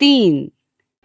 3।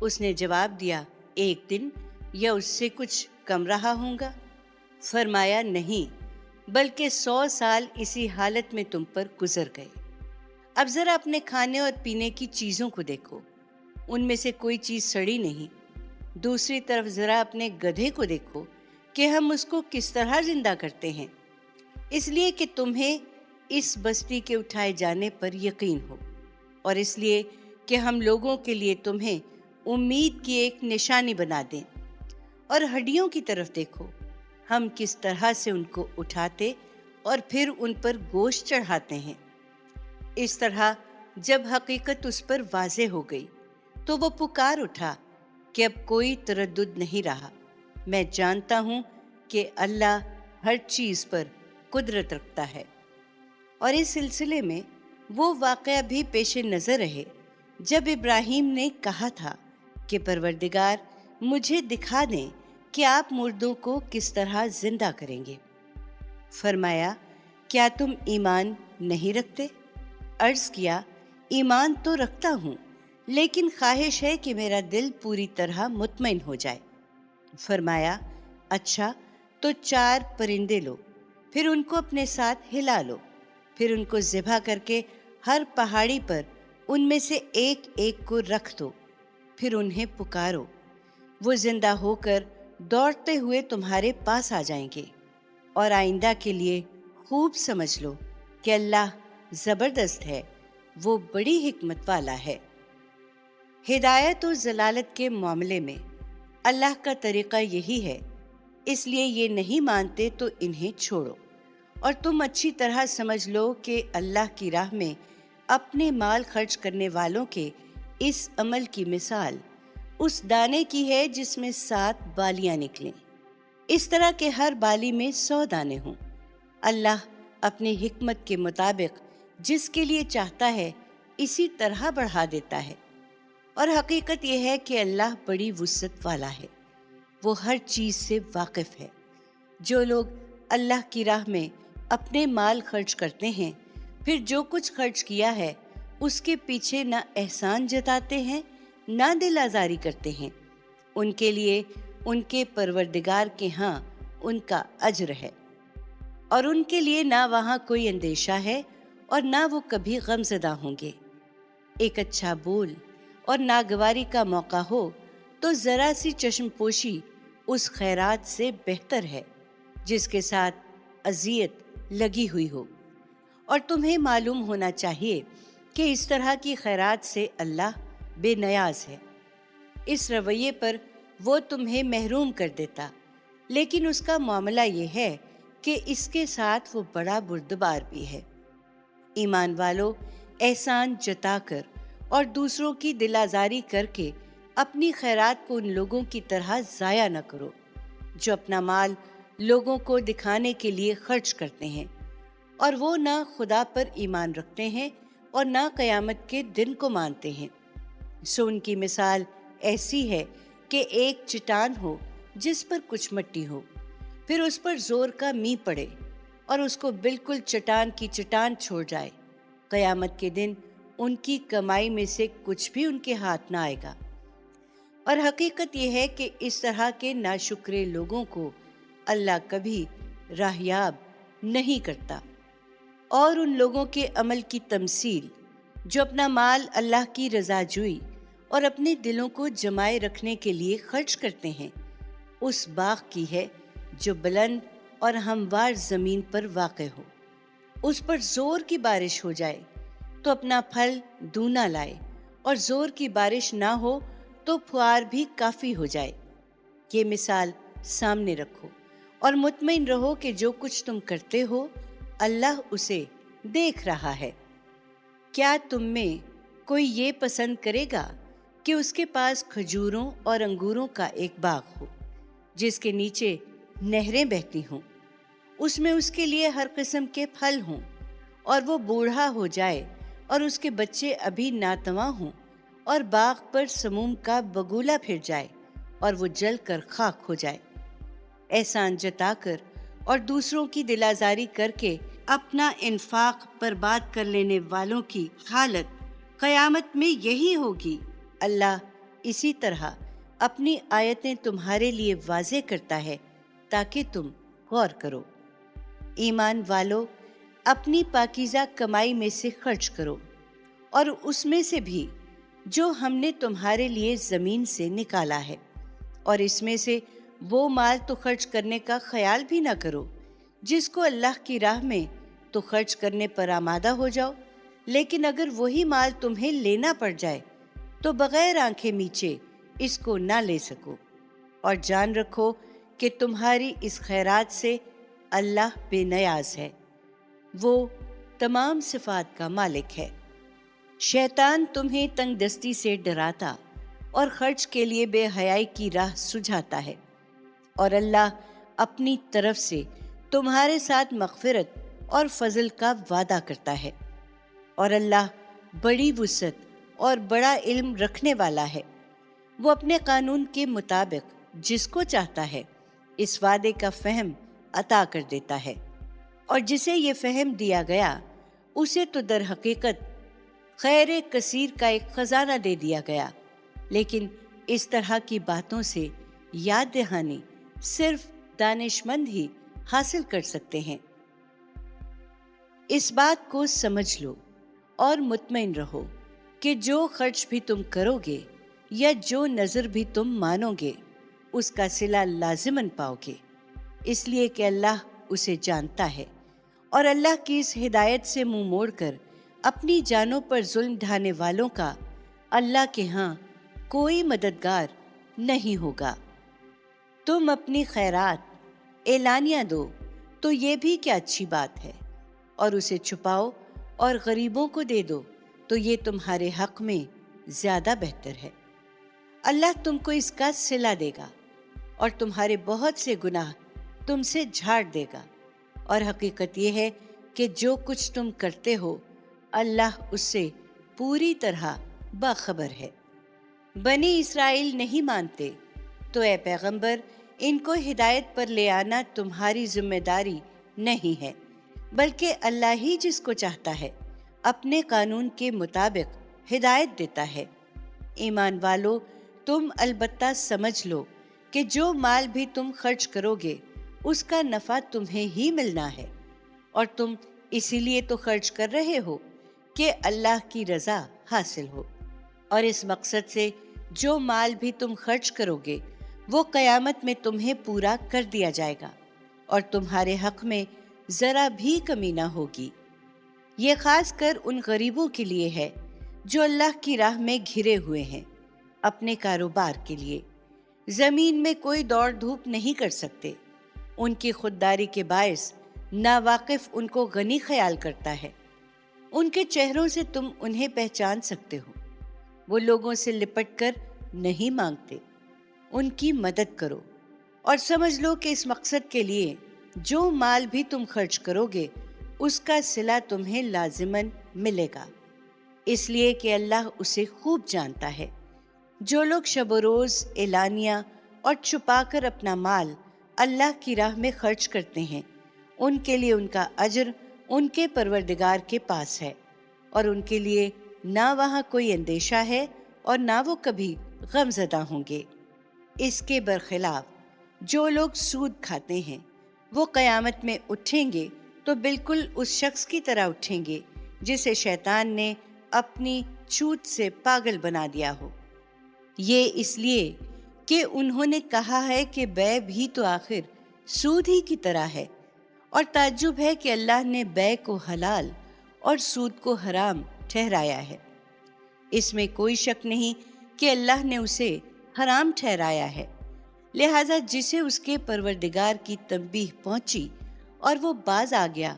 اس نے جواب دیا، 1 دن یا اس سے کچھ کم رہا ہوں گا۔ فرمایا، نہیں، بلکہ 100 سال اسی حالت میں تم پر گزر گئے۔ اب ذرا اپنے کھانے اور پینے کی چیزوں کو دیکھو، ان میں سے کوئی چیز سڑی نہیں۔ دوسری طرف ذرا اپنے گدھے کو دیکھو کہ ہم اس کو کس طرح زندہ کرتے ہیں، اس لیے کہ تمہیں اس بستی کے اٹھائے جانے پر یقین ہو، اور اس لیے کہ ہم لوگوں کے لیے تمہیں امید کی ایک نشانی بنا دیں۔ اور ہڈیوں کی طرف دیکھو، ہم کس طرح سے ان کو اٹھاتے اور پھر ان پر گوشت چڑھاتے ہیں۔ اس طرح جب حقیقت اس پر واضح ہو گئی تو وہ پکار اٹھا کہ اب کوئی تردد نہیں رہا، میں جانتا ہوں کہ اللہ ہر چیز پر قدرت رکھتا ہے۔ اور اس سلسلے میں وہ واقعہ بھی پیش نظر رہے جب ابراہیم نے کہا تھا کہ پروردگار مجھے دکھا دیں کہ آپ مردوں کو کس طرح زندہ کریں گے۔ فرمایا، کیا تم ایمان نہیں رکھتے؟ عرض کیا، ایمان تو رکھتا ہوں، لیکن خواہش ہے کہ میرا دل پوری طرح مطمئن ہو جائے۔ فرمایا، اچھا تو 4 پرندے لو، پھر ان کو اپنے ساتھ ہلا لو، پھر ان کو ذبح کر کے ہر پہاڑی پر ان میں سے ایک ایک کو رکھ دو، پھر انہیں پکارو، وہ زندہ ہو کر دوڑتے ہوئے تمہارے پاس آ جائیں گے۔ اور آئندہ کے لیے خوب سمجھ لو کہ اللہ زبردست ہے، وہ بڑی حکمت والا ہے۔ ہدایت و ضلالت کے معاملے میں اللہ کا طریقہ یہی ہے، اس لیے یہ نہیں مانتے تو انہیں چھوڑو، اور تم اچھی طرح سمجھ لو کہ اللہ کی راہ میں اپنے مال خرچ کرنے والوں کے اس عمل کی مثال اس دانے کی ہے جس میں 7 بالیاں نکلیں، اس طرح کہ ہر بالی میں 100 دانے ہوں۔ اللہ اپنی حکمت کے مطابق جس کے لیے چاہتا ہے اسی طرح بڑھا دیتا ہے، اور حقیقت یہ ہے کہ اللہ بڑی وسعت والا ہے، وہ ہر چیز سے واقف ہے۔ جو لوگ اللہ کی راہ میں اپنے مال خرچ کرتے ہیں، پھر جو کچھ خرچ کیا ہے اس کے پیچھے نہ احسان جتاتے ہیں نہ دل آزاری کرتے ہیں، ان کے لیے ان کے پروردگار کے ہاں ان کا اجر ہے، اور ان کے لیے نہ وہاں کوئی اندیشہ ہے اور نہ وہ کبھی غمزدہ ہوں گے۔ ایک اچھا بول اور ناگواری کا موقع ہو تو ذرا سی چشم پوشی اس خیرات سے بہتر ہے جس کے ساتھ اذیت لگی ہوئی ہو، اور تمہیں معلوم ہونا چاہیے کہ اس طرح کی خیرات سے اللہ بے نیاز ہے۔ اس رویے پر وہ تمہیں محروم کر دیتا، لیکن اس کا معاملہ یہ ہے کہ اس کے ساتھ وہ بڑا بردبار بھی ہے۔ ایمان والو، احسان جتا کر اور دوسروں کی دل آزاری کر کے اپنی خیرات کو ان لوگوں کی طرح ضائع نہ کرو جو اپنا مال لوگوں کو دکھانے کے لیے خرچ کرتے ہیں، اور وہ نہ خدا پر ایمان رکھتے ہیں اور نہ قیامت کے دن کو مانتے ہیں۔ سو ان کی مثال ایسی ہے کہ ایک چٹان ہو جس پر کچھ مٹی ہو، پھر اس پر زور کا مینہ پڑے اور اس کو بالکل چٹان کی چٹان چھوڑ جائے، قیامت کے دن ان کی کمائی میں سے کچھ بھی ان کے ہاتھ نہ آئے گا۔ اور حقیقت یہ ہے کہ اس طرح کے ناشکرے لوگوں کو اللہ کبھی راہیاب نہیں کرتا۔ اور ان لوگوں کے عمل کی تمثیل جو اپنا مال اللہ کی رضا جوئی اور اپنے دلوں کو جمائے رکھنے کے لیے خرچ کرتے ہیں، اس باغ کی ہے جو بلند اور ہموار زمین پر واقع ہو، اس پر زور کی بارش ہو جائے تو اپنا پھل دونا لائے، اور زور کی بارش نہ ہو تو پھوار بھی کافی ہو جائے۔ یہ مثال سامنے رکھو اور مطمئن رہو کہ جو کچھ تم کرتے ہو اللہ اسے دیکھ رہا ہے۔ کیا تم میں کوئی یہ پسند کرے گا کہ اس کے پاس کھجوروں اور انگوروں کا ایک باغ ہو جس کے نیچے نہریں بہتی ہوں، اس میں اس کے لیے ہر قسم کے پھل ہوں، اور وہ بوڑھا ہو جائے اور اس کے بچے ابھی ناتواں ہوں، اور باغ پر سموم کا بگولا پھر جائے اور وہ جل کر خاک ہو جائے؟ احسان جتا کر اور دوسروں کی دل آزاری کر کے اپنا انفاق برباد کر لینے والوں کی حالت قیامت میں یہی ہوگی۔ اللہ اسی طرح اپنی آیتیں تمہارے لیے واضح کرتا ہے تاکہ تم غور کرو۔ ایمان والو، اپنی پاکیزہ کمائی میں سے خرچ کرو، اور اس میں سے بھی جو ہم نے تمہارے لیے زمین سے نکالا ہے، اور اس میں سے وہ مال تو خرچ کرنے کا خیال بھی نہ کرو جس کو اللہ کی راہ میں تو خرچ کرنے پر آمادہ ہو جاؤ، لیکن اگر وہی مال تمہیں لینا پڑ جائے تو بغیر آنکھیں میچے اس کو نہ لے سکو، اور جان رکھو کہ تمہاری اس خیرات سے اللہ بے نیاز ہے، وہ تمام صفات کا مالک ہے۔ شیطان تمہیں تنگ دستی سے ڈراتا اور خرچ کے لیے بے حیائی کی راہ سجھاتا ہے، اور اللہ اپنی طرف سے تمہارے ساتھ مغفرت اور فضل کا وعدہ کرتا ہے، اور اللہ بڑی وسعت اور بڑا علم رکھنے والا ہے۔ وہ اپنے قانون کے مطابق جس کو چاہتا ہے اس وعدے کا فہم عطا کر دیتا ہے، اور جسے یہ فہم دیا گیا اسے تو در حقیقت خیر کثیر کا ایک خزانہ دے دیا گیا، لیکن اس طرح کی باتوں سے یاد دہانی صرف دانش مند ہی حاصل کر سکتے ہیں۔ اس بات کو سمجھ لو اور مطمئن رہو کہ جو خرچ بھی تم کرو گے یا جو نذر بھی تم مانو گے اس کا صلہ لازماً پاؤ گے، اس لیے کہ اللہ اسے جانتا ہے، اور اللہ کی اس ہدایت سے منہ موڑ کر اپنی جانوں پر ظلم ڈھانے والوں کا اللہ کے ہاں کوئی مددگار نہیں ہوگا۔ تم اپنی خیرات اعلانیہ دو تو یہ بھی کیا اچھی بات ہے، اور اسے چھپاؤ اور غریبوں کو دے دو تو یہ تمہارے حق میں زیادہ بہتر ہے۔ اللہ تم کو اس کا صلہ دے گا اور تمہارے بہت سے گناہ تم سے جھاڑ دے گا، اور حقیقت یہ ہے کہ جو کچھ تم کرتے ہو اللہ اس سے پوری طرح باخبر ہے۔ بنی اسرائیل نہیں مانتے تو اے پیغمبر ان کو ہدایت پر لے آنا تمہاری ذمہ داری نہیں ہے، بلکہ اللہ ہی جس کو چاہتا ہے اپنے قانون کے مطابق ہدایت دیتا ہے۔ ایمان والو، تم البتہ سمجھ لو کہ جو مال بھی تم خرچ کرو گے اس کا نفع تمہیں ہی ملنا ہے، اور تم اسی لیے تو خرچ کر رہے ہو کہ اللہ کی رضا حاصل ہو، اور اس مقصد سے جو مال بھی تم خرچ کرو گے وہ قیامت میں تمہیں پورا کر دیا جائے گا، اور تمہارے حق میں ذرا بھی کمی نہ ہوگی۔ یہ خاص کر ان غریبوں کے لیے ہے جو اللہ کی راہ میں گھرے ہوئے ہیں اپنے کاروبار کے لیے، زمین میں کوئی دوڑ دھوپ نہیں کر سکتے۔ ان کی خودداری کے باعث ناواقف ان کو غنی خیال کرتا ہے۔ ان کے چہروں سے تم انہیں پہچان سکتے ہو، وہ لوگوں سے لپٹ کر نہیں مانگتے۔ ان کی مدد کرو اور سمجھ لو کہ اس مقصد کے لیے جو مال بھی تم خرچ کرو گے اس کا صلہ تمہیں لازماً ملے گا، اس لیے کہ اللہ اسے خوب جانتا ہے۔ جو لوگ شب و روز اعلانیہ اور چھپا کر اپنا مال اللہ کی راہ میں خرچ کرتے ہیں ان کے لیے ان کا اجر ان کے پروردگار کے پاس ہے، اور ان کے لیے نہ وہاں کوئی اندیشہ ہے اور نہ وہ کبھی غم زدہ ہوں گے۔ اس کے برخلاف جو لوگ سود کھاتے ہیں وہ قیامت میں اٹھیں گے تو بالکل اس شخص کی طرح اٹھیں گے جسے شیطان نے اپنی چھوٹ سے پاگل بنا دیا ہو۔ یہ اس لیے کہ انہوں نے کہا ہے کہ بیع بھی تو آخر سود ہی کی طرح ہے، اور تعجب ہے کہ اللہ نے بیع کو حلال اور سود کو حرام ٹھہرایا ہے۔ اس میں کوئی شک نہیں کہ اللہ نے اسے حرام ٹھہرایا ہے، لہذا جسے اس کے پروردگار کی تنبیہ پہنچی اور وہ باز آ گیا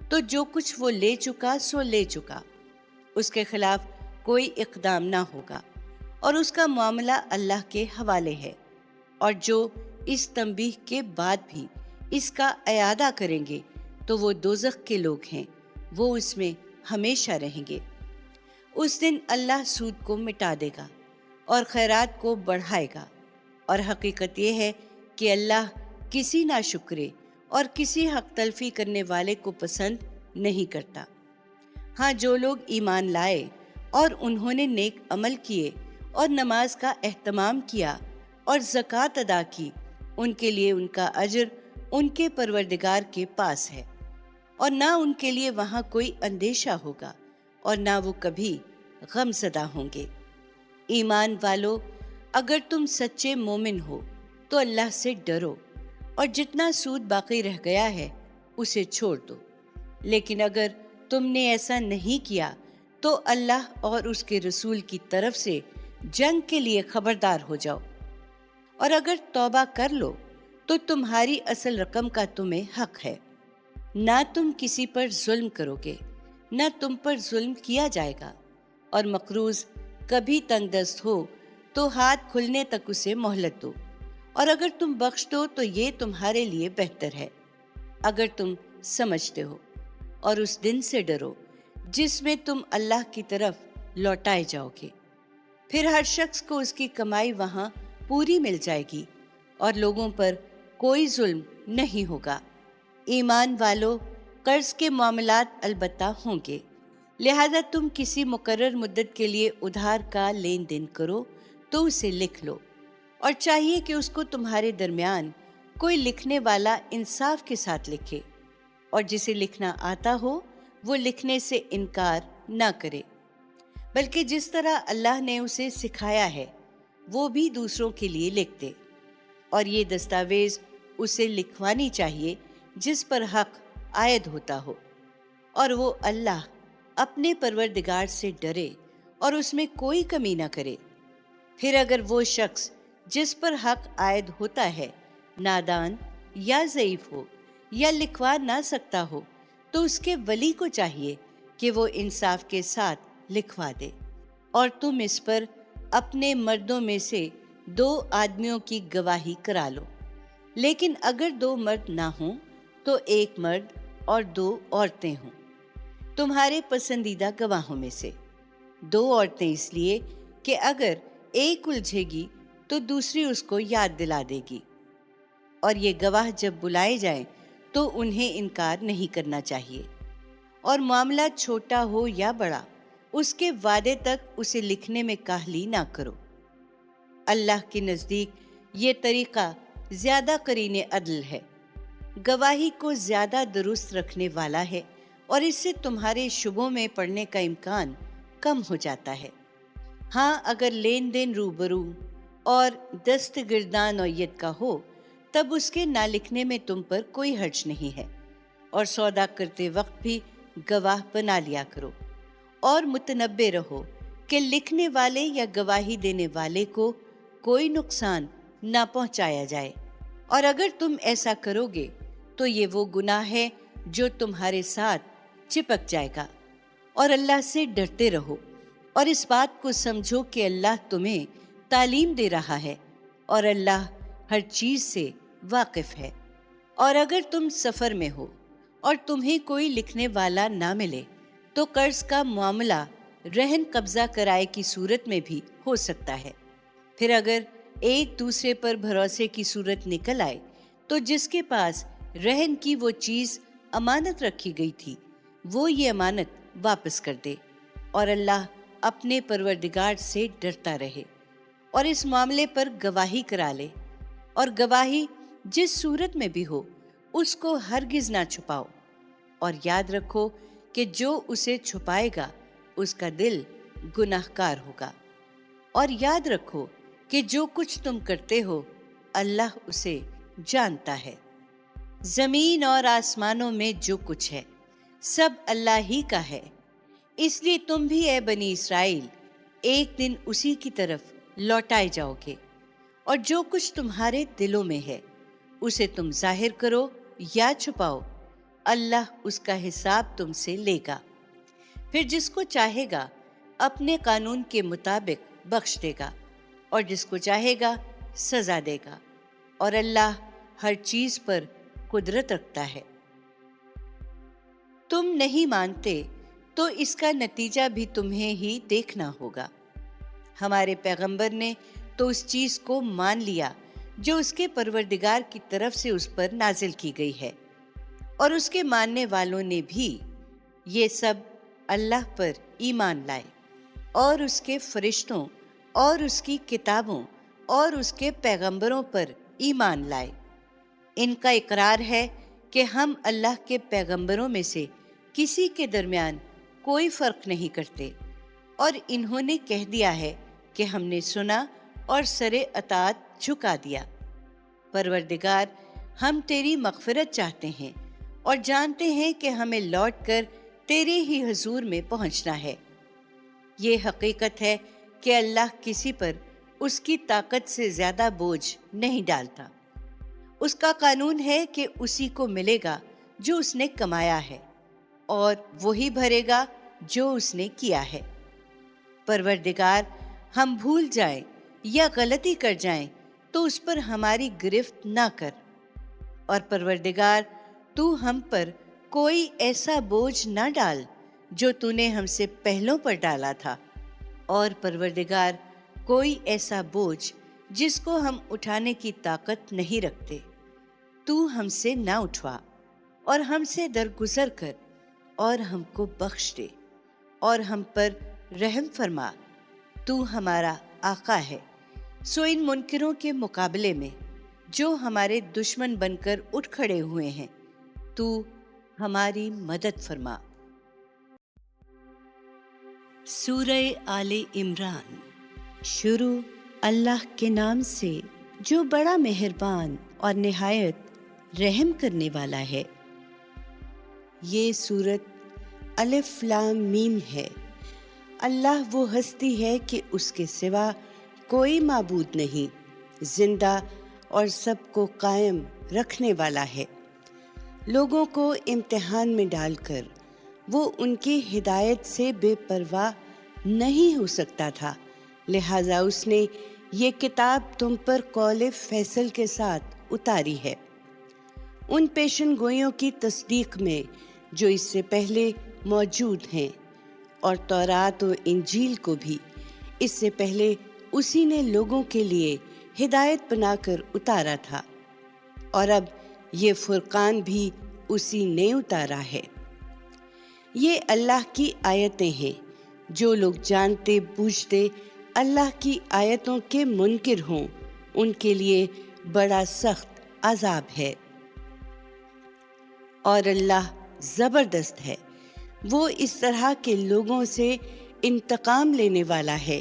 تو جو کچھ وہ لے چکا سو لے چکا، اس کے خلاف کوئی اقدام نہ ہوگا، اور اس کا معاملہ اللہ کے حوالے ہے۔ اور جو اس تنبیہ کے بعد بھی اس کا اعادہ کریں گے تو وہ دوزخ کے لوگ ہیں، وہ اس میں ہمیشہ رہیں گے۔ اس دن اللہ سود کو مٹا دے گا اور خیرات کو بڑھائے گا، اور حقیقت یہ ہے کہ اللہ کسی ناشکرے اور کسی حق تلفی کرنے والے کو پسند نہیں کرتا۔ ہاں، جو لوگ ایمان لائے اور انہوں نے نیک عمل کیے اور نماز کا اہتمام کیا اور زکوٰۃ ادا کی، ان کے لیے ان کا اجر ان کے پروردگار کے پاس ہے، اور نہ ان کے لیے وہاں کوئی اندیشہ ہوگا اور نہ وہ کبھی غم زدہ ہوں گے۔ ایمان والو، اگر تم سچے مومن ہو تو اللہ سے ڈرو، اور جتنا سود باقی رہ گیا ہے اسے چھوڑ دو، لیکن اگر تم نے ایسا نہیں کیا تو اللہ اور اس کے رسول کی طرف سے جنگ کے لیے خبردار ہو جاؤ، اور اگر توبہ کر لو تو تمہاری اصل رقم کا تمہیں حق ہے۔ نہ تم کسی پر ظلم کرو گے، نہ تم پر ظلم کیا جائے گا، اور مقروض کبھی تنگ دست ہو تو ہاتھ کھلنے تک اسے مہلت دو، اور اگر تم بخش دو تو یہ تمہارے لیے بہتر ہے، اگر تم سمجھتے ہو۔ اور اس دن سے ڈرو جس میں تم اللہ کی طرف لوٹائے جاؤ گے، پھر ہر شخص کو اس کی کمائی وہاں پوری مل جائے گی، اور لوگوں پر کوئی ظلم نہیں ہوگا۔ ایمان والو، قرض کے معاملات البتہ ہوں گے، لہذا تم کسی مقرر مدت کے لیے ادھار کا لین دین کرو تو اسے لکھ لو، اور چاہیے کہ اس کو تمہارے درمیان کوئی لکھنے والا انصاف کے ساتھ لکھے، اور جسے لکھنا آتا ہو وہ لکھنے سے انکار نہ کرے، بلکہ جس طرح اللہ نے اسے سکھایا ہے وہ بھی دوسروں کے لیے لکھ دے، اور یہ دستاویز اسے لکھوانی چاہیے جس پر حق عائد ہوتا ہو، اور وہ اللہ اپنے پروردگار سے ڈرے اور اس میں کوئی کمی نہ کرے۔ پھر اگر وہ شخص جس پر حق عائد ہوتا ہے نادان یا ضعیف ہو یا لکھوا نہ سکتا ہو تو اس کے ولی کو چاہیے کہ وہ انصاف کے ساتھ لکھوا دے، اور تم اس پر اپنے مردوں میں سے 2 آدمیوں کی گواہی کرا لو، لیکن اگر 2 مرد نہ ہوں تو 1 مرد اور 2 عورتیں ہوں تمہارے پسندیدہ گواہوں میں سے۔ 2 عورتیں اس لیے کہ اگر ایک الجھے گی تو دوسری اس کو یاد دلا دے گی، اور یہ گواہ جب بلائے جائیں تو انہیں انکار نہیں کرنا چاہیے، اور معاملہ چھوٹا ہو یا بڑا اس کے وعدے تک اسے لکھنے میں کاہلی نہ کرو۔ اللہ کے نزدیک یہ طریقہ زیادہ قرین عدل ہے، گواہی کو زیادہ درست رکھنے والا ہے، اور اس سے تمہارے شبوں میں پڑنے کا امکان کم ہو جاتا ہے۔ ہاں، اگر لین دین روبرو اور دستگردان نوعیت کا ہو تب اس کے نہ لکھنے میں تم پر کوئی حرج نہیں ہے، اور سودا کرتے وقت بھی گواہ بنا لیا کرو، اور متنبہ رہو کہ لکھنے والے یا گواہی دینے والے کو کوئی نقصان نہ پہنچایا جائے، اور اگر تم ایسا کرو گے تو یہ وہ گناہ ہے جو تمہارے ساتھ چپک جائے گا۔ اور اللہ سے ڈرتے رہو، اور اس بات کو سمجھو کہ اللہ تمہیں تعلیم دے رہا ہے، اور اللہ ہر چیز سے واقف ہے۔ اور اگر تم سفر میں ہو اور تمہیں کوئی لکھنے والا نہ ملے تو قرض کا معاملہ رہن قبضہ کرائے کی صورت میں بھی ہو سکتا ہے۔ پھر اگر ایک دوسرے پر بھروسے کی صورت نکل آئے تو جس کے پاس رہن کی وہ چیز امانت رکھی گئی تھی وہ یہ امانت واپس کر دے، اور اللہ اپنے پروردگار سے ڈرتا رہے، اور اس معاملے پر گواہی کرا لے، اور گواہی جس صورت میں بھی ہو اس کو ہرگز نہ چھپاؤ، اور یاد رکھو کہ جو اسے چھپائے گا اس کا دل گناہ گار ہوگا، اور یاد رکھو کہ جو کچھ تم کرتے ہو اللہ اسے جانتا ہے۔ زمین اور آسمانوں میں جو کچھ ہے سب اللہ ہی کا ہے، اس لیے تم بھی اے بنی اسرائیل ایک دن اسی کی طرف لوٹائے جاؤ گے، اور جو کچھ تمہارے دلوں میں ہے اسے تم ظاہر کرو یا چھپاؤ، اللہ اس کا حساب تم سے لے گا، پھر جس کو چاہے گا اپنے قانون کے مطابق بخش دے گا، اور جس کو چاہے گا سزا دے گا، اور اللہ ہر چیز پر قدرت رکھتا ہے۔ تم نہیں مانتے تو اس کا نتیجہ بھی تمہیں ہی دیکھنا ہوگا۔ ہمارے پیغمبر نے تو اس چیز کو مان لیا جو اس کے پروردگار کی طرف سے اس پر نازل کی گئی ہے، اور اس کے ماننے والوں نے بھی یہ سب اللہ پر ایمان لائے، اور اس کے فرشتوں اور اس کی کتابوں اور اس کے پیغمبروں پر ایمان لائے۔ ان کا اقرار ہے کہ ہم اللہ کے پیغمبروں میں سے کسی کے درمیان کوئی فرق نہیں کرتے، اور انہوں نے کہہ دیا ہے کہ ہم نے سنا اور سر اطاعت جھکا دیا۔ پروردگار، ہم تیری مغفرت چاہتے ہیں اور جانتے ہیں کہ ہمیں لوٹ کر تیرے ہی حضور میں پہنچنا ہے۔ یہ حقیقت ہے کہ اللہ کسی پر اس کی طاقت سے زیادہ بوجھ نہیں ڈالتا۔ اس کا قانون ہے کہ اسی کو ملے گا جو اس نے کمایا ہے، اور وہی بھرے گا جو اس نے کیا ہے۔ پروردگار، ہم بھول جائیں یا غلطی کر جائیں تو اس پر ہماری گرفت نہ کر، اور پروردگار، تو ہم پر کوئی ایسا بوجھ نہ ڈال جو تو نے ہم سے پہلوں پر ڈالا تھا، اور پروردگار، کوئی ایسا بوجھ جس کو ہم اٹھانے کی طاقت نہیں رکھتے تو ہم سے نہ اٹھوا، اور ہم سے درگزر کر اور ہم کو بخش دے، اور ہم پر رحم فرما۔ تو ہمارا آقا ہے، سو ان منکروں کے مقابلے میں جو ہمارے دشمن بن کر اٹھ کھڑے ہوئے ہیں تو ہماری مدد فرما۔ سورہ آل عمران۔ شروع اللہ کے نام سے جو بڑا مہربان اور نہایت رحم کرنے والا ہے۔ یہ سورت الف لام میم ہے۔ اللہ وہ ہستی ہے کہ اس کے سوا کوئی معبود نہیں، زندہ اور سب کو قائم رکھنے والا ہے۔ لوگوں کو امتحان میں ڈال کر وہ ان کی ہدایت سے بے پرواہ نہیں ہو سکتا تھا، لہٰذا اس نے یہ کتاب تم پر قول فیصل کے ساتھ اتاری ہے، ان پیشن گوئیوں کی تصدیق میں جو اس سے پہلے موجود ہیں، اور تورات و انجیل کو بھی اس سے پہلے اسی نے لوگوں کے لیے ہدایت بنا کر اتارا تھا، اور اب یہ فرقان بھی اسی نے اتارا ہے۔ یہ اللہ کی آیتیں ہیں، جو لوگ جانتے بوجھتے اللہ کی آیتوں کے منکر ہوں ان کے لیے بڑا سخت عذاب ہے۔ اور اللہ زبردست ہے، وہ اس طرح کے لوگوں سے انتقام لینے والا ہے،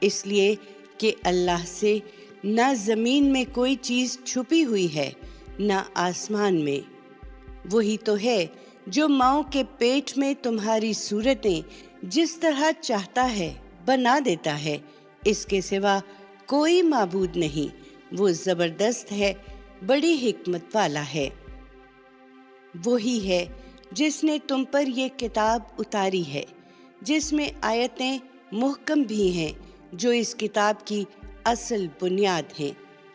اس لیے کہ اللہ سے نہ زمین میں کوئی چیز چھپی ہوئی ہے نہ آسمان میں۔ وہی تو ہے جو ماؤں کے پیٹ میں تمہاری صورتیں جس طرح چاہتا ہے بنا دیتا ہے، اس کے سوا کوئی معبود نہیں، وہ زبردست ہے، بڑی حکمت والا ہے۔ وہی ہے جس نے تم پر یہ کتاب اتاری ہے، جس میں آیتیں محکم بھی ہیں جو اس کتاب کی اصل بنیاد ہیں،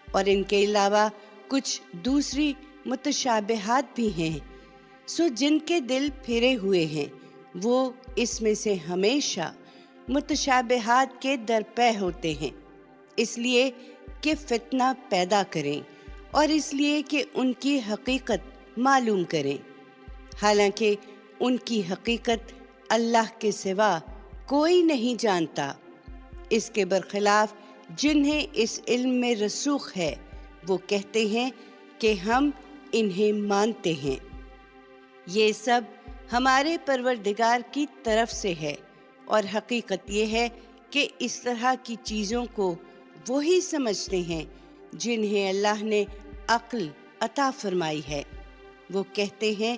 اور ان کے علاوہ کچھ دوسری متشابہات بھی ہیں، سو جن کے دل پھرے ہوئے ہیں وہ اس میں سے ہمیشہ متشابہات کے درپے ہوتے ہیں، اس لیے کہ فتنہ پیدا کریں اور اس لیے کہ ان کی حقیقت معلوم کریں، حالانکہ ان کی حقیقت اللہ کے سوا کوئی نہیں جانتا۔ اس کے برخلاف جنہیں اس علم میں رسوخ ہے وہ کہتے ہیں کہ ہم انہیں مانتے ہیں۔ یہ سب ہمارے پروردگار کی طرف سے ہے، اور حقیقت یہ ہے کہ اس طرح کی چیزوں کو وہی سمجھتے ہیں جنہیں اللہ نے عقل عطا فرمائی ہے۔ وہ کہتے ہیں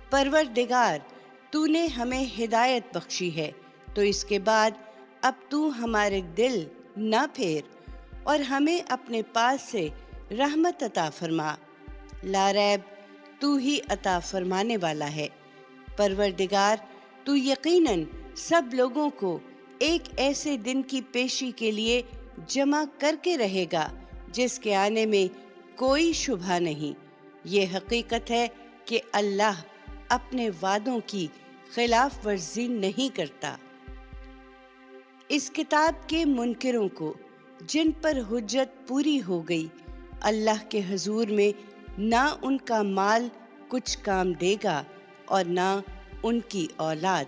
پروردگار، تو نے ہمیں ہدایت بخشی ہے، تو اس کے بعد اب تو ہمارے دل نہ پھیر اور ہمیں اپنے پاس سے رحمت عطا فرما۔ لا ریب تو ہی عطا فرمانے والا ہے۔ پروردگار، تو یقیناً سب لوگوں کو ایک ایسے دن کی پیشی کے لیے جمع کر کے رہے گا جس کے آنے میں کوئی شبہ نہیں۔ یہ حقیقت ہے کہ اللہ اپنے وعدوں کی خلاف ورزی نہیں کرتا۔ اس کتاب کے منکروں کو جن پر حجت پوری ہو گئی، اللہ کے حضور میں نہ ان کا مال کچھ کام دے گا اور نہ ان کی اولاد،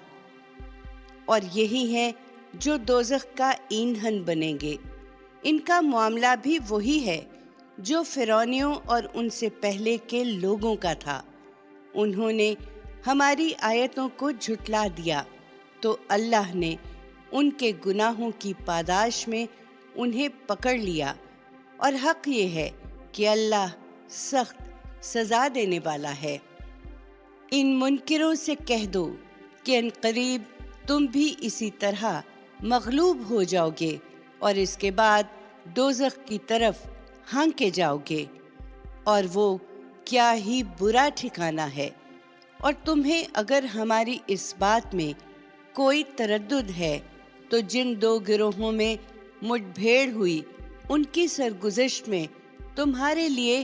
اور یہی ہیں جو دوزخ کا ایندھن بنیں گے۔ ان کا معاملہ بھی وہی ہے جو فرعونیوں اور ان سے پہلے کے لوگوں کا تھا۔ انہوں نے ہماری آیتوں کو جھٹلا دیا تو اللہ نے ان کے گناہوں کی پاداش میں انہیں پکڑ لیا، اور حق یہ ہے کہ اللہ سخت سزا دینے والا ہے۔ ان منکروں سے کہہ دو کہ عنقریب تم بھی اسی طرح مغلوب ہو جاؤ گے اور اس کے بعد دوزخ کی طرف ہانکے جاؤ گے، اور وہ کیا ہی برا ٹھکانہ ہے۔ اور تمہیں اگر ہماری اس بات میں کوئی تردد ہے تو جن دو گروہوں میں مٹ بھیڑ ہوئی ان کی سرگزشت میں تمہارے لیے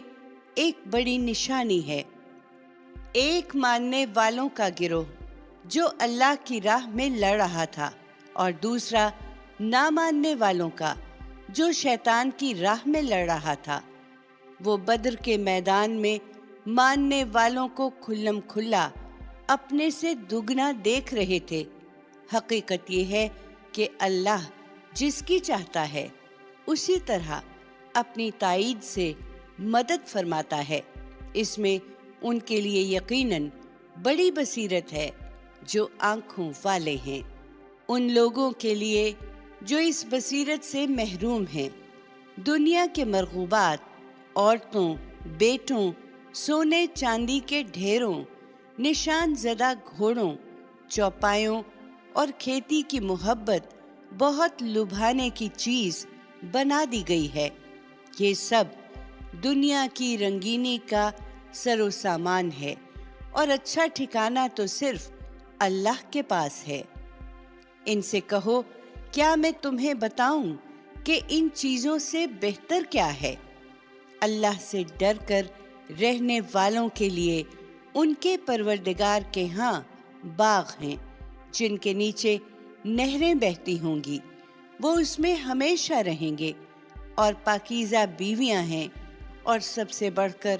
ایک بڑی نشانی ہے۔ ایک ماننے والوں کا گروہ جو اللہ کی راہ میں لڑ رہا تھا، اور دوسرا نہ ماننے والوں کا جو شیطان کی راہ میں لڑ رہا تھا۔ وہ بدر کے میدان میں ماننے والوں کو کھلم کھلا اپنے سے دگنا دیکھ رہے تھے۔ حقیقت یہ ہے کہ اللہ جس کی چاہتا ہے اسی طرح اپنی تائید سے مدد فرماتا ہے۔ اس میں ان کے لیے یقیناً بڑی بصیرت ہے جو آنکھوں والے ہیں۔ ان لوگوں کے لیے جو اس بصیرت سے محروم ہیں، دنیا کے مرغوبات، عورتوں، بیٹوں، سونے چاندی کے ڈھیروں، نشان زدہ گھوڑوں، چوپایوں اور کھیتی کی محبت بہت لبھانے کی چیز بنا دی گئی ہے۔ یہ سب دنیا کی رنگینی کا سر و سامان ہے، اور اچھا ٹھکانہ تو صرف اللہ کے پاس ہے۔ ان سے کہو، کیا میں تمہیں بتاؤں کہ ان چیزوں سے بہتر کیا ہے؟ اللہ سے ڈر کر رہنے والوں کے لیے ان کے پروردگار کے ہاں باغ ہیں جن کے نیچے نہریں بہتی ہوں گی، وہ اس میں ہمیشہ رہیں گے، اور پاکیزہ بیویاں ہیں، اور سب سے بڑھ کر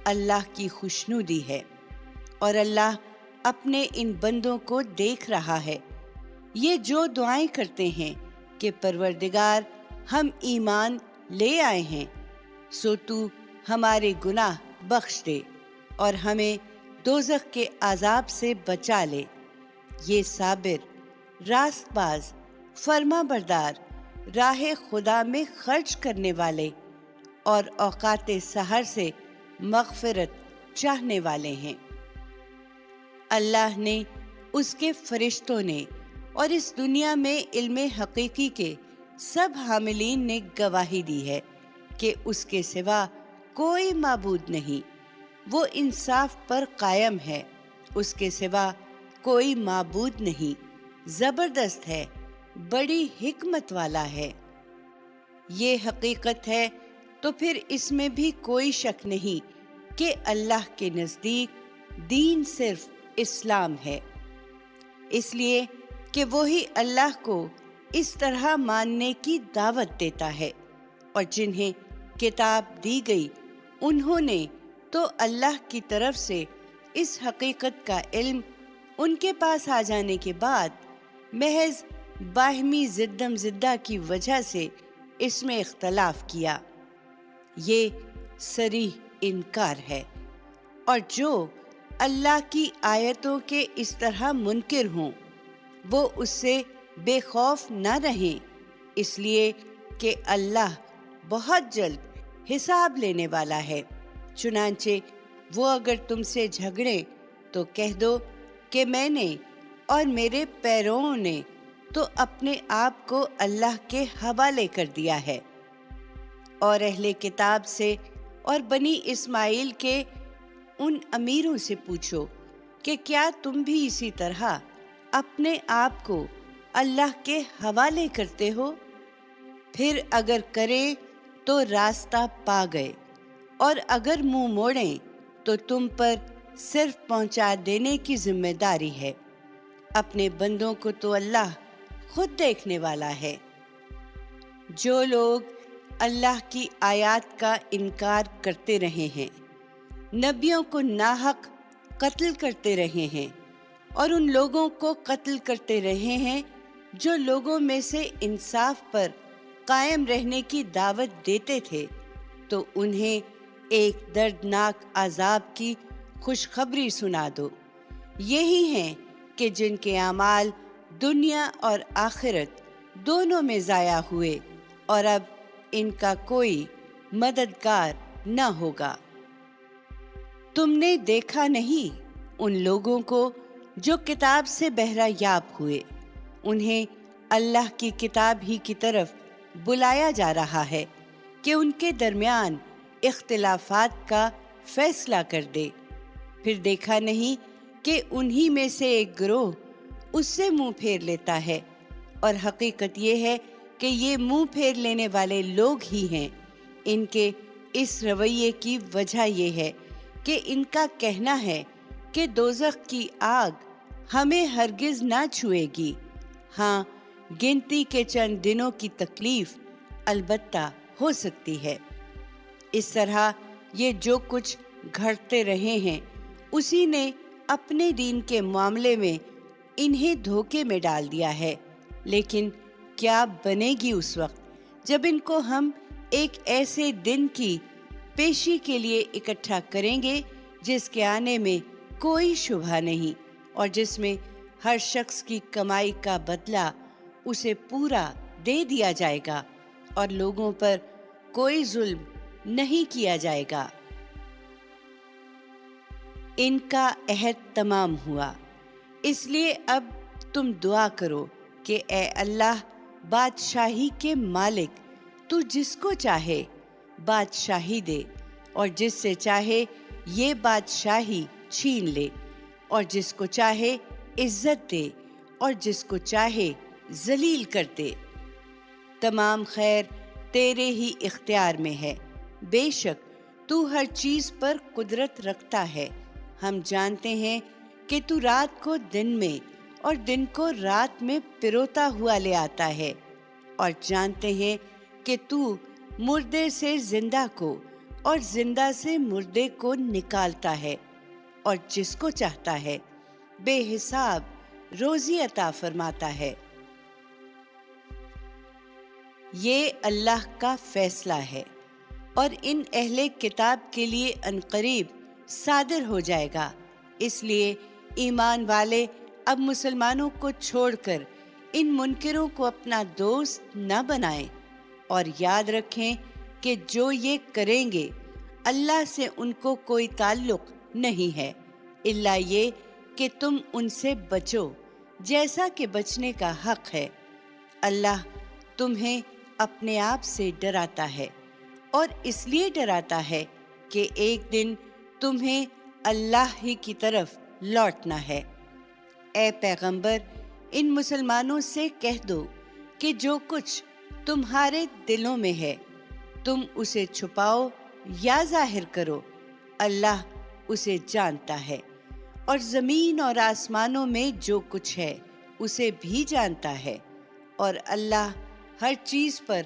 اللہ کی خوشنودی ہے۔ اور اللہ اپنے ان بندوں کو دیکھ رہا ہے، یہ جو دعائیں کرتے ہیں کہ پروردگار ہم ایمان لے آئے ہیں، سو تو ہمارے گناہ بخش دے اور ہمیں دوزخ کے عذاب سے بچا لے۔ یہ صابر، راست باز، فرما بردار، راہ خدا میں خرچ کرنے والے اور اوقات سحر سے مغفرت چاہنے والے ہیں۔ اللہ نے، اس کے فرشتوں نے اور اس دنیا میں علم حقیقی کے سب حاملین نے گواہی دی ہے کہ اس کے سوا کوئی معبود نہیں۔ وہ انصاف پر قائم ہے، اس کے سوا کوئی معبود نہیں، زبردست ہے، بڑی حکمت والا ہے۔ یہ حقیقت ہے تو پھر اس میں بھی کوئی شک نہیں کہ اللہ کے نزدیک دین صرف اسلام ہے، اس لیے کہ وہی اللہ کو اس طرح ماننے کی دعوت دیتا ہے، اور جنہیں کتاب دی گئی انہوں نے تو اللہ کی طرف سے اس حقیقت کا علم ان کے پاس آ جانے کے بعد محض باہمی زدم زدہ کی وجہ سے اس میں اختلاف کیا۔ یہ صریح انکار ہے، اور جو اللہ کی آیتوں کے اس طرح منکر ہوں وہ اس سے بے خوف نہ رہیں، اس لیے کہ اللہ بہت جلد حساب لینے والا ہے۔ چنانچہ وہ اگر تم سے جھگڑیں تو کہہ دو کہ میں نے اور میرے پیروؤں نے تو اپنے آپ کو اللہ کے حوالے کر دیا ہے۔ اور اہل کتاب سے اور بنی اسماعیل کے ان امیروں سے پوچھو کہ کیا تم بھی اسی طرح اپنے آپ کو اللہ کے حوالے کرتے ہو؟ پھر اگر کریں تو راستہ پا گئے، اور اگر منہ موڑیں تو تم پر صرف پہنچا دینے کی ذمہ داری ہے۔ اپنے بندوں کو تو اللہ خود دیکھنے والا ہے۔ جو لوگ اللہ کی آیات کا انکار کرتے رہے ہیں، نبیوں کو ناحق قتل کرتے رہے ہیں، اور ان لوگوں کو قتل کرتے رہے ہیں جو لوگوں میں سے انصاف پر قائم رہنے کی دعوت دیتے تھے تو انہیں ایک دردناک عذاب کی خوشخبری سنا دو۔ یہی ہیں کہ جن کے اعمال دنیا اور آخرت دونوں میں ضائع ہوئے اور اب ان کا کوئی مددگار نہ ہوگا۔ تم نے دیکھا نہیں ان لوگوں کو جو کتاب سے بہرہ یاب ہوئے، انہیں اللہ کی کتاب ہی کی طرف بلایا جا رہا ہے کہ ان کے درمیان اختلافات کا فیصلہ کر دے۔ پھر دیکھا نہیں کہ انہی میں سے ایک گروہ اس سے منہ پھیر لیتا ہے، اور حقیقت یہ ہے کہ یہ منہ پھیر لینے والے لوگ ہی ہیں۔ ان کے اس رویے کی وجہ یہ ہے کہ ان کا کہنا ہے کہ دوزخ کی آگ ہمیں ہرگز نہ چھوئے گی، ہاں گنتی کے چند دنوں کی تکلیف البتہ ہو سکتی ہے۔ اس طرح یہ جو کچھ گھڑتے رہے ہیں اسی نے اپنے دین کے معاملے میں انہیں دھوکے میں ڈال دیا ہے۔ لیکن کیا بنے گی اس وقت جب ان کو ہم ایک ایسے دن کی پیشی کے لیے اکٹھا کریں گے جس کے آنے میں کوئی شبہ نہیں، اور جس میں ہر شخص کی کمائی کا بدلہ اسے پورا دے دیا جائے گا اور لوگوں پر کوئی ظلم نہیں کیا جائے گا۔ ان کا عہد تمام ہوا، اس لیے اب تم دعا کرو کہ اے اللہ بادشاہی کے مالک، تو جس کو چاہے بادشاہی دے اور جس سے چاہے یہ بادشاہی چھین لے، اور جس کو چاہے عزت دے اور جس کو چاہے ذلیل کر دے۔ تمام خیر تیرے ہی اختیار میں ہے، بے شک تو ہر چیز پر قدرت رکھتا ہے۔ ہم جانتے ہیں کہ تو رات کو دن میں اور دن کو رات میں پروتا ہوا لے آتا ہے، اور جانتے ہیں کہ تو مردے سے زندہ کو اور زندہ سے مردے کو نکالتا ہے، اور جس کو چاہتا ہے بے حساب روزی عطا فرماتا ہے۔ یہ اللہ کا فیصلہ ہے، اور ان اہل کتاب کے لیے عنقریب صادر ہو جائے گا۔ اس لیے ایمان والے اب مسلمانوں کو چھوڑ کر ان منکروں کو اپنا دوست نہ بنائیں، اور یاد رکھیں کہ جو یہ کریں گے اللہ سے ان کو کوئی تعلق نہیں ہے، الا یہ کہ تم ان سے بچو جیسا کہ بچنے کا حق ہے۔ اللہ تمہیں اپنے آپ سے ڈراتا ہے، اور اس لیے ڈراتا ہے کہ ایک دن تمہیں اللہ ہی کی طرف لوٹنا ہے۔ اے پیغمبر، ان مسلمانوں سے کہہ دو کہ جو کچھ تمہارے دلوں میں ہے تم اسے چھپاؤ یا ظاہر کرو، اللہ اسے جانتا ہے، اور زمین اور آسمانوں میں جو کچھ ہے اسے بھی جانتا ہے، اور اللہ ہر چیز پر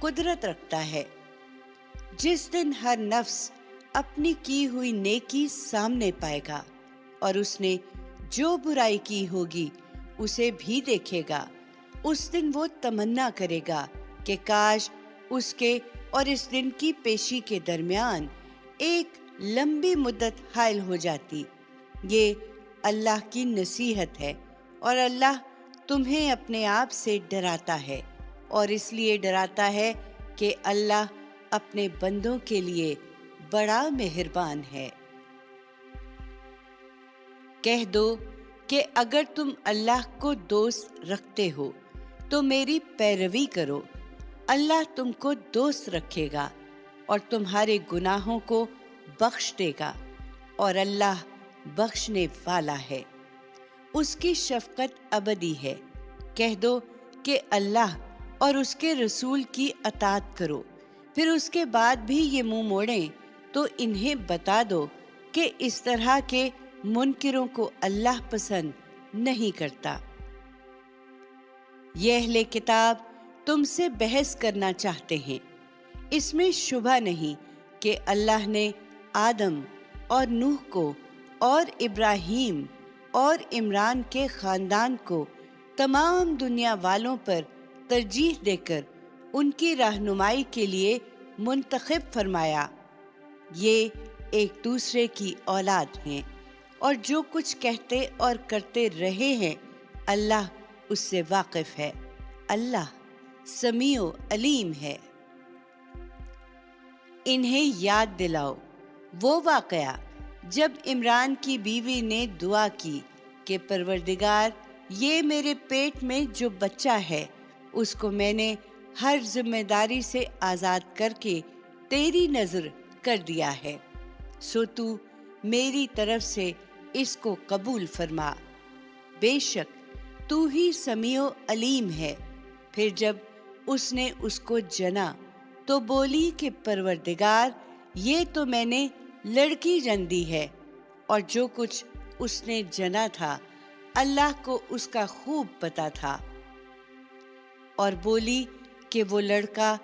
قدرت رکھتا ہے۔ جس دن ہر نفس اپنی کی ہوئی نیکی سامنے پائے گا اور اس نے جو برائی کی ہوگی اسے بھی دیکھے گا، اس دن وہ تمنا کرے گا کہ کاش اس کے اور اس دن کی پیشی کے درمیان ایک لمبی مدت حائل ہو جاتی۔ یہ اللہ کی نصیحت ہے، اور اللہ تمہیں اپنے آپ سے ڈراتا ہے، اور اس لیے ڈراتا ہے کہ اللہ اپنے بندوں کے لیے بڑا مہربان ہے۔ کہہ دو کہ اگر تم اللہ کو دوست رکھتے ہو تو میری پیروی کرو، اللہ تم کو دوست رکھے گا اور تمہارے گناہوں کو بخش دے گا، اور اللہ بخشنے والا ہے، اس کی شفقت ابدی ہے۔ کہہ دو کہ اللہ اور اس کے رسول کی اطاعت کرو، پھر اس کے بعد بھی یہ منہ موڑیں تو انہیں بتا دو کہ اس طرح کے منکروں کو اللہ پسند نہیں کرتا۔ یہ اہل کتاب تم سے بحث کرنا چاہتے ہیں، اس میں شبہ نہیں کہ اللہ نے آدم اور نوح کو اور ابراہیم اور عمران کے خاندان کو تمام دنیا والوں پر ترجیح دے کر ان کی رہنمائی کے لیے منتخب فرمایا۔ یہ ایک دوسرے کی اولاد ہیں اور جو کچھ کہتے اور کرتے رہے ہیں اللہ اس سے واقف ہے۔ اللہ سمیع و علیم ہے۔ انہیں یاد دلاؤ وہ واقعہ جب عمران کی بیوی نے دعا کی کہ پروردگار، یہ میرے پیٹ میں جو بچہ ہے اس کو میں نے ہر ذمہ داری سے آزاد کر کے تیری نذر کر دیا ہے، سو تو میری طرف سے اس کو قبول فرما، بے شک تو ہی سمیع و علیم ہے۔ پھر جب اس نے اس کو جنا تو بولی کہ پروردگار، یہ تو میں نے لڑکی جن دی ہے، اور جو کچھ اس نے جنا تھا اللہ کو اس کا خوب پتہ تھا، اور بولی کہ وہ لڑکا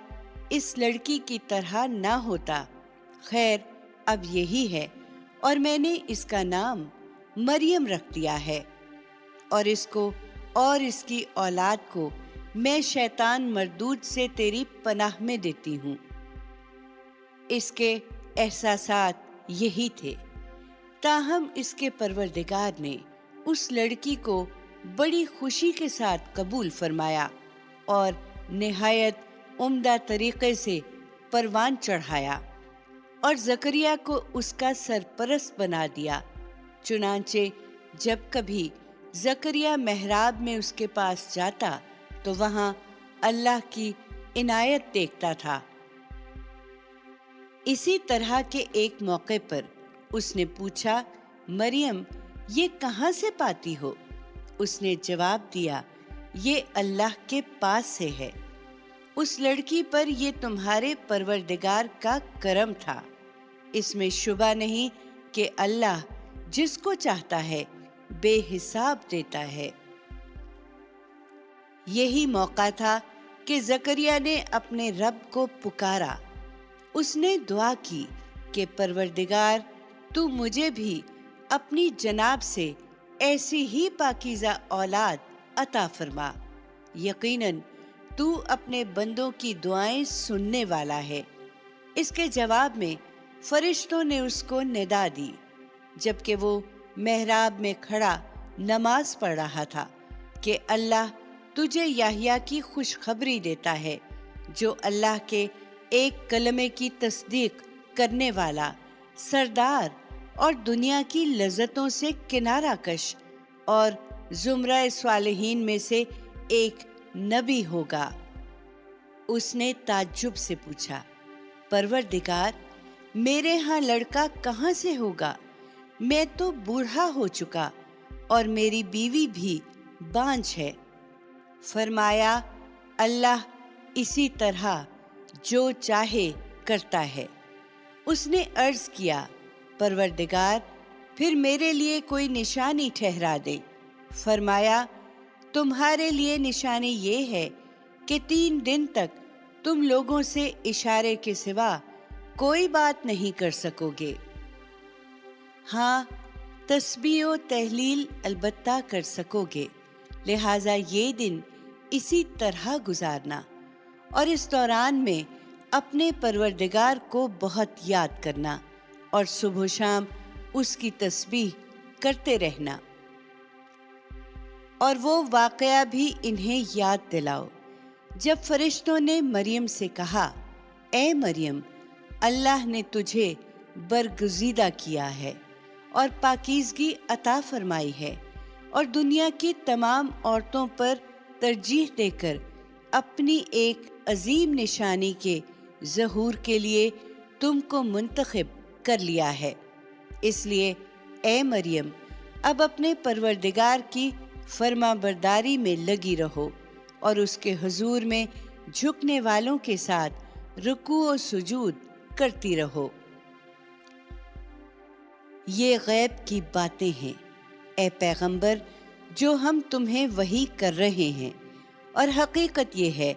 اس لڑکی کی طرح نہ ہوتا، خیر اب یہی ہے، اور میں نے اس کا نام مریم رکھ دیا ہے، اور اس کو اور اس کی اولاد کو میں شیطان مردود سے تیری پناہ میں دیتی ہوں۔ اس کے احساسات یہی تھے، تاہم اس کے پروردگار نے اس لڑکی کو بڑی خوشی کے ساتھ قبول فرمایا اور نہایت عمدہ طریقے سے پروان چڑھایا، اور زکریا کو اس کا سرپرست بنا دیا۔ چنانچہ جب کبھی زکریا محراب میں اس کے پاس جاتا تو وہاں اللہ کی عنایت دیکھتا تھا۔ اسی طرح کے ایک موقع پر اس نے پوچھا، مریم یہ کہاں سے پاتی ہو؟ اس نے جواب دیا، یہ اللہ کے پاس سے ہے، اس لڑکی پر یہ تمہارے پروردگار کا کرم تھا، اس میں شبہ نہیں کہ اللہ جس کو چاہتا ہے بے حساب دیتا ہے۔ یہی موقع تھا کہ زکریا نے اپنے رب کو پکارا۔ اس نے دعا کی کہ پروردگار تو مجھے بھی اپنی جناب سے ایسی ہی پاکیزہ اولاد عطا فرما، یقیناً تو اپنے بندوں کی دعائیں سننے والا ہے۔ اس کے جواب میں فرشتوں نے اس کو ندا دی جبکہ وہ محراب میں کھڑا نماز پڑھ رہا تھا کہ اللہ تجھے یحییٰ کی خوشخبری دیتا ہے، جو اللہ کے ایک کلمے کی تصدیق کرنے والا، سردار اور دنیا کی لذتوں سے کنارہ کش اور زمرہ صالحین میں سے ایک نبی ہوگا۔ اس نے تعجب سے پوچھا، پروردگار میرے ہاں لڑکا کہاں سے ہوگا؟ میں تو بوڑھا ہو چکا اور میری بیوی بھی بانجھ ہے۔ فرمایا، اللہ اسی طرح جو چاہے کرتا ہے۔ اس نے عرض کیا، پروردگار پھر میرے لیے کوئی نشانی ٹھہرا دے۔ فرمایا، تمہارے لیے نشانی یہ ہے کہ 3 دن تک تم لوگوں سے اشارے کے سوا کوئی بات نہیں کر سکو گے، ہاں تسبیح و تحلیل البتہ کر سکو گے، لہٰذا یہ دن اسی طرح گزارنا، اور اس دوران میں اپنے پروردگار کو بہت یاد کرنا اور صبح و شام اس کی تسبیح کرتے رہنا۔ اور وہ واقعہ بھی انہیں یاد دلاؤ جب فرشتوں نے مریم سے کہا، اے مریم، اللہ نے تجھے برگزیدہ کیا ہے اور پاکیزگی عطا فرمائی ہے، اور دنیا کی تمام عورتوں پر ترجیح دے کر اپنی ایک عظیم نشانی کے ظہور کے لیے تم کو منتخب کر لیا ہے۔ اس لیے اے مریم، اب اپنے پروردگار کی فرما برداری میں لگی رہو اور اس کے حضور میں جھکنے والوں کے ساتھ رکوع و سجود کرتی رہو۔ یہ غیب کی باتیں ہیں اے پیغمبر جو ہم تمہیں وحی کر رہے ہیں، اور حقیقت یہ ہے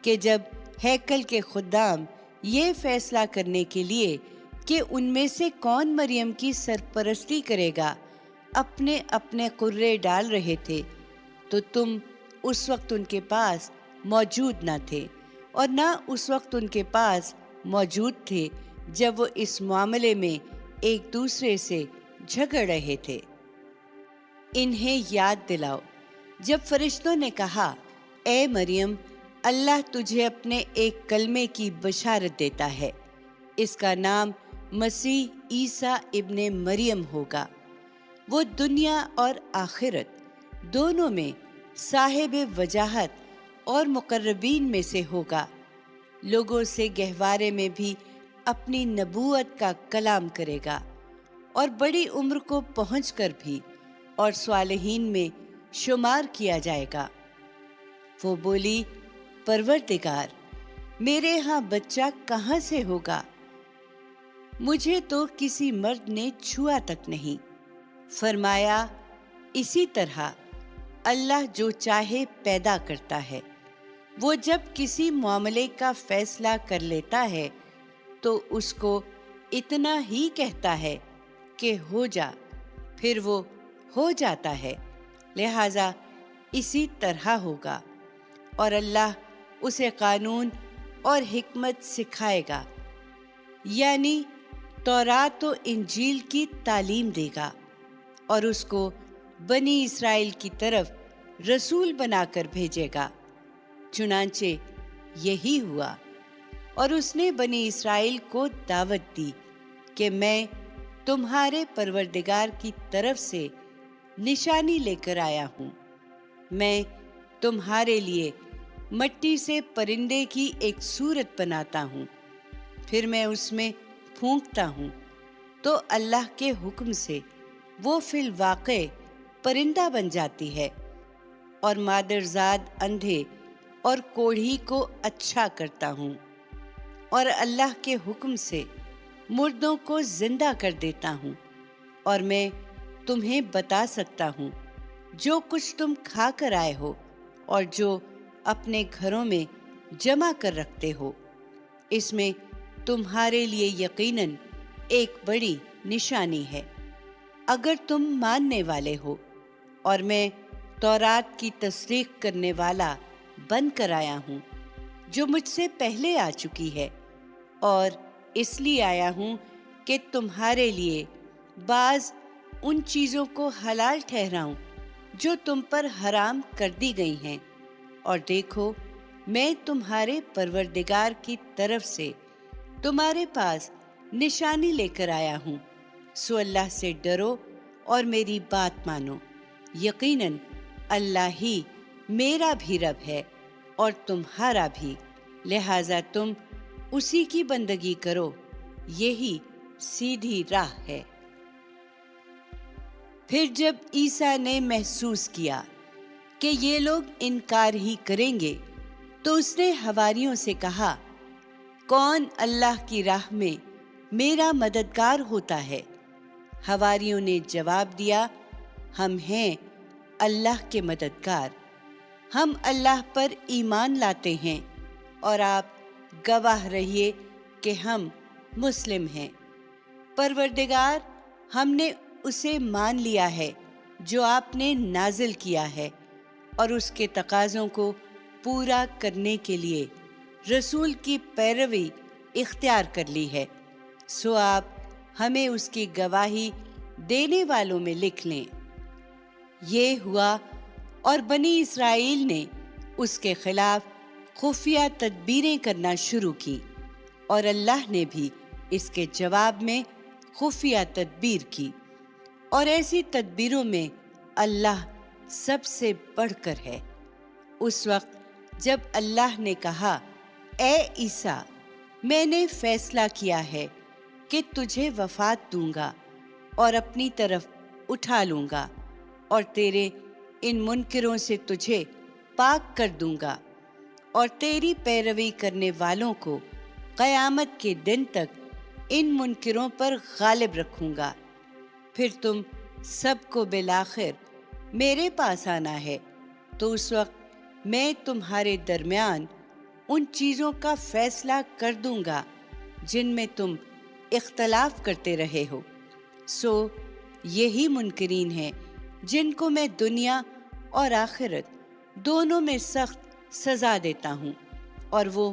کہ جب ہیکل کے خدام یہ فیصلہ کرنے کے لیے کہ ان میں سے کون مریم کی سرپرستی کرے گا اپنے اپنے قرعے ڈال رہے تھے تو تم اس وقت ان کے پاس موجود نہ تھے، اور نہ اس وقت ان کے پاس موجود تھے جب وہ اس معاملے میں ایک دوسرے سے جھگڑ رہے تھے۔ انہیں یاد دلاؤ جب فرشتوں نے کہا، اے مریم، اللہ تجھے اپنے ایک کلمے کی بشارت دیتا ہے، اس کا نام مسیح عیسیٰ ابن مریم ہوگا۔ وہ دنیا اور آخرت دونوں میں صاحب وجاہت اور مقربین میں سے ہوگا۔ لوگوں سے گہوارے میں بھی اپنی نبوت کا کلام کرے گا، اور بڑی عمر کو پہنچ کر بھی اور صالحین میں شمار کیا جائے گا۔ وہ بولی، پروردگار، میرے ہاں بچہ کہاں سے ہوگا؟ مجھے تو کسی مرد نے چھوا تک نہیں۔ فرمایا، اسی طرح اللہ جو چاہے پیدا کرتا ہے۔ وہ جب کسی معاملے کا فیصلہ کر لیتا ہے تو اس کو اتنا ہی کہتا ہے کہ ہو جا، پھر وہ ہو جاتا ہے۔ لہٰذا اسی طرح ہوگا، اور اللہ اسے قانون اور حکمت سکھائے گا، یعنی تورات و انجیل کی تعلیم دے گا، اور اس کو بنی اسرائیل کی طرف رسول بنا کر بھیجے گا۔ چنانچہ یہی ہوا، اور اس نے بنی اسرائیل کو دعوت دی کہ میں تمہارے پروردگار کی طرف سے نشانی لے کر آیا ہوں۔ میں تمہارے لیے مٹی سے پرندے کی ایک صورت بناتا ہوں، پھر میں اس میں پھونکتا ہوں تو اللہ کے حکم سے وہ فی الواقع پرندہ بن جاتی ہے، اور مادرزاد اندھے اور کوڑھی کو اچھا کرتا ہوں، اور اللہ کے حکم سے مردوں کو زندہ کر دیتا ہوں، اور میں تمہیں بتا سکتا ہوں جو کچھ تم کھا کر آئے ہو اور جو اپنے گھروں میں جمع کر رکھتے ہو، اس میں تمہارے لیے یقیناً ایک بڑی نشانی ہے، اگر تم ماننے والے ہو۔ اور میں تورات کی تصدیق کرنے والا بن کر آیا ہوں جو مجھ سے پہلے آ چکی ہے، اور اس لیے آیا ہوں کہ تمہارے لیے بعض ان چیزوں کو حلال ٹھہراؤں جو تم پر حرام کر دی گئی ہیں، اور دیکھو میں تمہارے پروردگار کی طرف سے تمہارے پاس نشانی لے کر آیا ہوں، سو اللہ سے ڈرو اور میری بات مانو۔ یقیناً اللہ ہی میرا بھی رب ہے اور تمہارا بھی، لہٰذا تم اسی کی بندگی کرو، یہی سیدھی راہ ہے۔ پھر جب عیسیٰ نے محسوس کیا کہ یہ لوگ انکار ہی کریں گے تو اس نے حواریوں سے کہا، کون اللہ کی راہ میں میرا مددگار ہوتا ہے؟ حواریوں نے جواب دیا، ہم ہیں اللہ کے مددگار، ہم اللہ پر ایمان لاتے ہیں، اور آپ گواہ رہیے کہ ہم مسلم ہیں۔ پروردگار، ہم نے اسے مان لیا ہے جو آپ نے نازل کیا ہے، اور اس کے تقاضوں کو پورا کرنے کے لیے رسول کی پیروی اختیار کر لی ہے، سو آپ ہمیں اس کی گواہی دینے والوں میں لکھ لیں۔ یہ ہوا، اور بنی اسرائیل نے اس کے خلاف خفیہ تدبیریں کرنا شروع کی، اور اللہ نے بھی اس کے جواب میں خفیہ تدبیر کی، اور ایسی تدبیروں میں اللہ سب سے بڑھ کر ہے۔ اس وقت جب اللہ نے کہا، اے عیسیٰ، میں نے فیصلہ کیا ہے کہ تجھے وفات دوں گا اور اپنی طرف اٹھا لوں گا، اور تیرے ان منکروں سے تجھے پاک کر دوں گا، اور تیری پیروی کرنے والوں کو قیامت کے دن تک ان منکروں پر غالب رکھوں گا۔ پھر تم سب کو بالآخر میرے پاس آنا ہے، تو اس وقت میں تمہارے درمیان ان چیزوں کا فیصلہ کر دوں گا جن میں تم اختلاف کرتے رہے ہو۔ سو یہی منکرین ہیں جن کو میں دنیا اور آخرت دونوں میں سخت سزا دیتا ہوں، اور وہ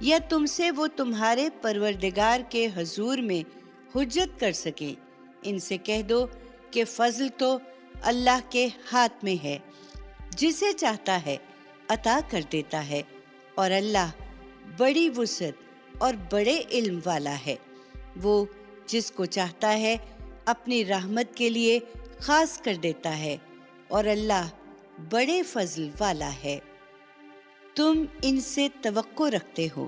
یا تم سے وہ تمہارے پروردگار کے حضور میں حجت کر سکیں، ان سے کہہ دو کہ فضل تو اللہ کے ہاتھ میں ہے، جسے چاہتا ہے عطا کر دیتا ہے، اور اللہ بڑی وسعت اور بڑے علم والا ہے۔ وہ جس کو چاہتا ہے اپنی رحمت کے لیے خاص کر دیتا ہے، اور اللہ بڑے فضل والا ہے۔ تم ان سے توقع رکھتے ہو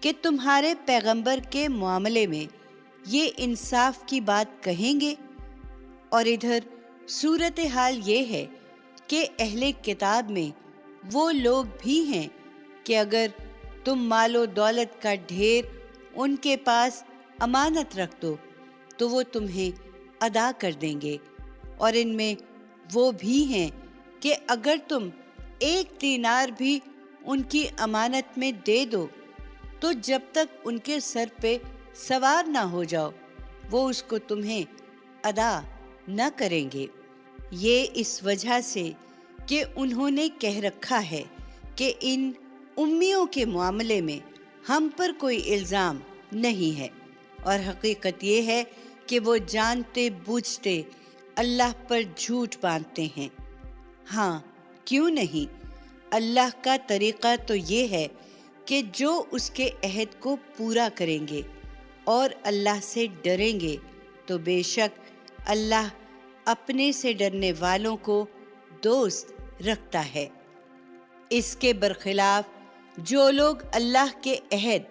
کہ تمہارے پیغمبر کے معاملے میں یہ انصاف کی بات کہیں گے، اور ادھر صورتحال یہ ہے کہ اہل کتاب میں وہ لوگ بھی ہیں کہ اگر تم مال و دولت کا ڈھیر ان کے پاس امانت رکھ دو تو وہ تمہیں ادا کر دیں گے، اور ان میں وہ بھی ہیں کہ اگر تم 1 دینار بھی ان کی امانت میں دے دو تو جب تک ان کے سر پہ سوار نہ ہو جاؤ وہ اس کو تمہیں ادا نہ کریں گے۔ یہ اس وجہ سے کہ انہوں نے کہہ رکھا ہے کہ ان امیوں کے معاملے میں ہم پر کوئی الزام نہیں ہے، اور حقیقت یہ ہے کہ وہ جانتے بوجھتے اللہ پر جھوٹ باندھتے ہیں۔ ہاں، کیوں نہیں؟ اللہ کا طریقہ تو یہ ہے کہ جو اس کے عہد کو پورا کریں گے اور اللہ سے ڈریں گے تو بے شک اللہ اپنے سے ڈرنے والوں کو دوست رکھتا ہے۔ اس کے برخلاف جو لوگ اللہ کے عہد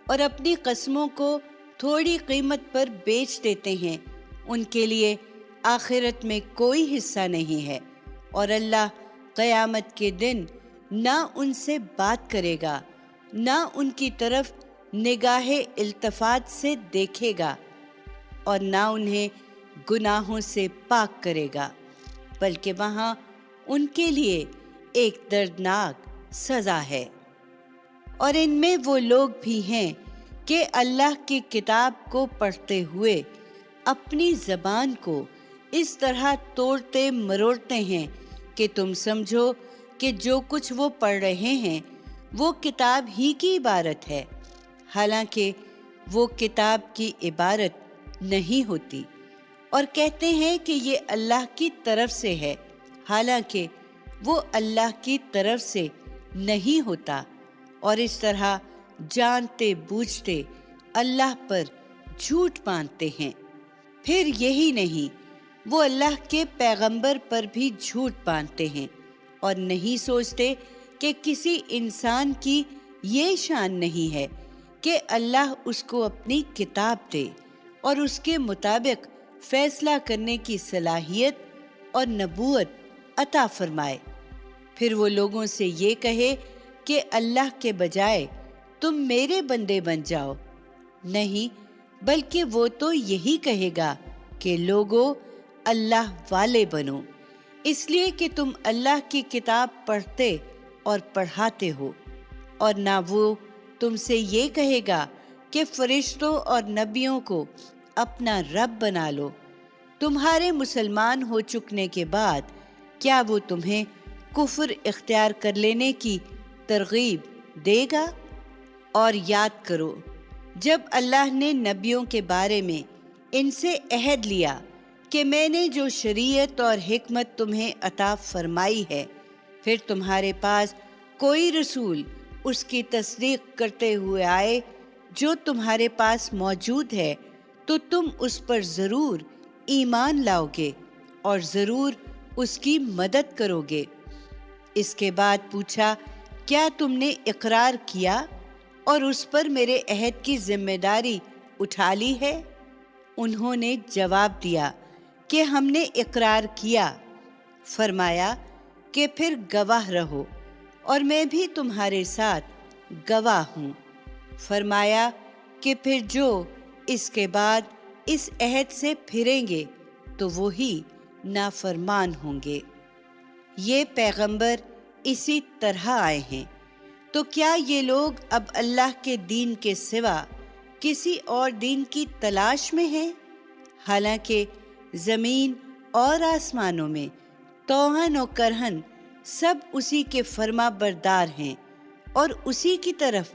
اور اپنی قسموں کو تھوڑی قیمت پر بیچ دیتے ہیں ان کے لیے آخرت میں کوئی حصہ نہیں ہے، اور اللہ قیامت کے دن نہ ان سے بات کرے گا، نہ ان کی طرف نگاہ التفات سے دیکھے گا، اور نہ انہیں گناہوں سے پاک کرے گا، بلکہ وہاں ان کے لیے ایک دردناک سزا ہے۔ اور ان میں وہ لوگ بھی ہیں کہ اللہ کی کتاب کو پڑھتے ہوئے اپنی زبان کو اس طرح توڑتے مروڑتے ہیں کہ تم سمجھو کہ جو کچھ وہ پڑھ رہے ہیں وہ کتاب ہی کی عبارت ہے، حالانکہ وہ کتاب کی عبارت نہیں ہوتی، اور کہتے ہیں کہ یہ اللہ کی طرف سے ہے، حالانکہ وہ اللہ کی طرف سے نہیں ہوتا، اور اس طرح جانتے بوجھتے اللہ پر جھوٹ باندھتے ہیں۔ پھر یہی نہیں، وہ اللہ کے پیغمبر پر بھی جھوٹ باندھتے ہیں، اور نہیں سوچتے کہ کسی انسان کی یہ شان نہیں ہے کہ اللہ اس کو اپنی کتاب دے اور اس کے مطابق فیصلہ کرنے کی صلاحیت اور نبوت عطا فرمائے۔ پھر وہ لوگوں سے یہ کہے کہ اللہ کے بجائے تم میرے بندے بن جاؤ، نہیں، بلکہ وہ تو یہی کہے گا کہ لوگو اللہ والے بنو، اس لیے کہ تم اللہ کی کتاب پڑھتے اور پڑھاتے ہو، اور نہ وہ تم سے یہ کہے گا کہ فرشتوں اور نبیوں کو اپنا رب بنا لو۔ تمہارے مسلمان ہو چکنے کے بعد کیا وہ تمہیں کفر اختیار کر لینے کی ترغیب دے گا؟ اور یاد کرو جب اللہ نے نبیوں کے بارے میں ان سے عہد لیا کہ میں نے جو شریعت اور حکمت تمہیں عطا فرمائی ہے، پھر تمہارے پاس کوئی رسول اس کی تصدیق کرتے ہوئے آئے جو تمہارے پاس موجود ہے تو تم اس پر ضرور ایمان لاؤ گے اور ضرور اس کی مدد کرو گے۔ اس کے بعد پوچھا، کیا تم نے اقرار کیا اور اس پر میرے عہد کی ذمہ داری اٹھا لی ہے؟ انہوں نے جواب دیا کہ ہم نے اقرار کیا۔ فرمایا کہ پھر گواہ رہو اور میں بھی تمہارے ساتھ گواہ ہوں۔ فرمایا کہ پھر جو اس کے بعد اس عہد سے پھریں گے تو وہی نافرمان ہوں گے۔ یہ پیغمبر اسی طرح آئے ہیں، تو کیا یہ لوگ اب اللہ کے دین کے سوا کسی اور دین کی تلاش میں ہیں؟ حالانکہ زمین اور آسمانوں میں توہن و کرہن سب اسی کے فرما بردار ہیں اور اسی کی طرف